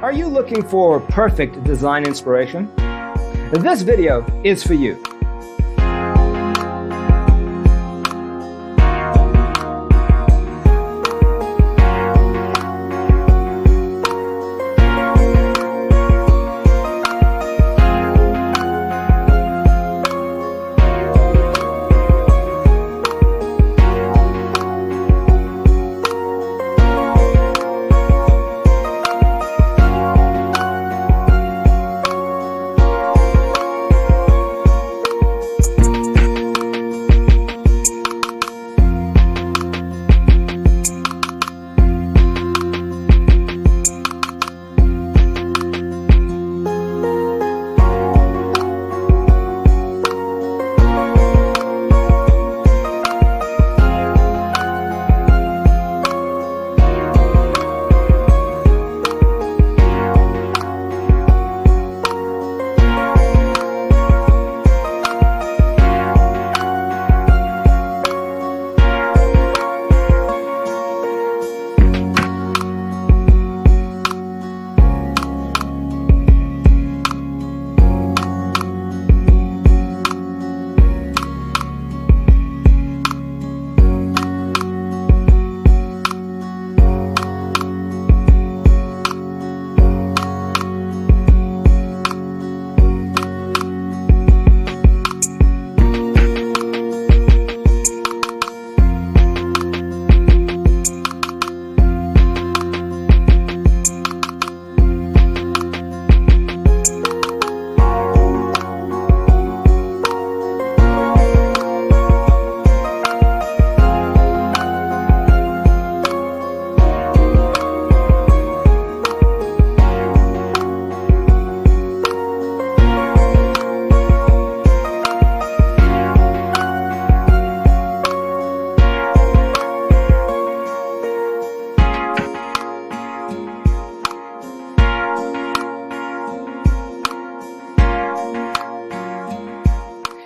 Are you looking for perfect design inspiration? This video is for you.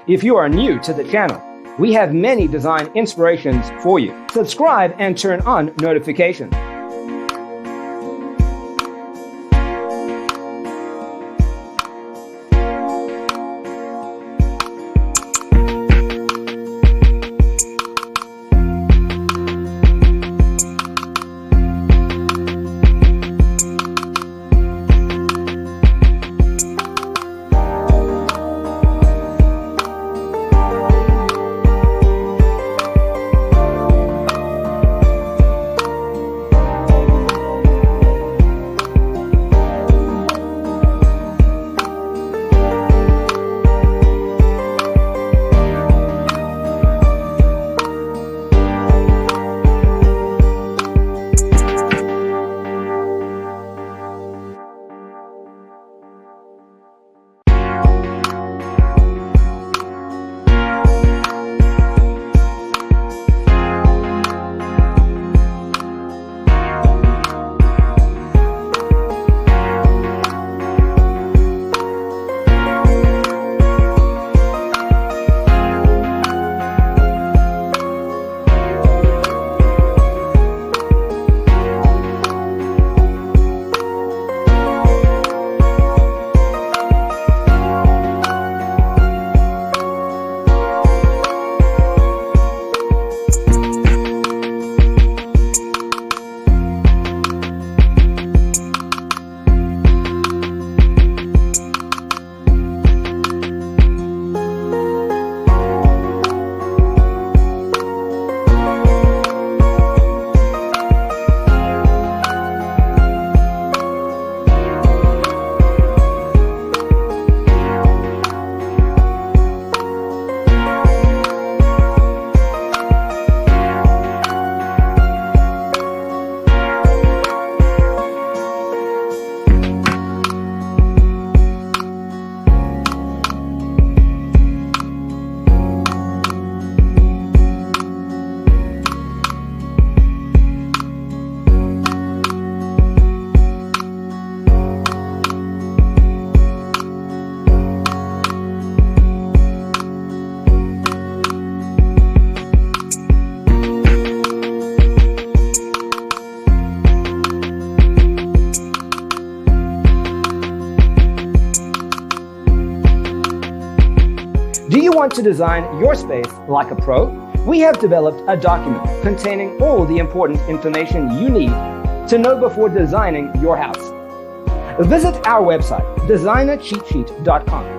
If you are new to the channel, we have many design inspirations for you. Subscribe and turn on notifications. Do you want to design your space like a pro? We have developed a document containing all the important information you need to know before designing your house. Visit our website, designercheatsheet.com.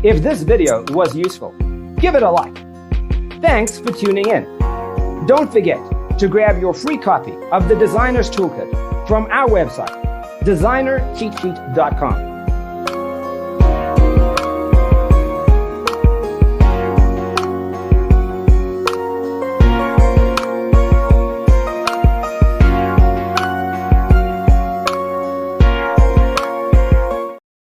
If this video was useful, give it a like. Thanks for tuning in. Don't forget to grab your free copy of the Designer's Toolkit from our website, designercheatsheet.com.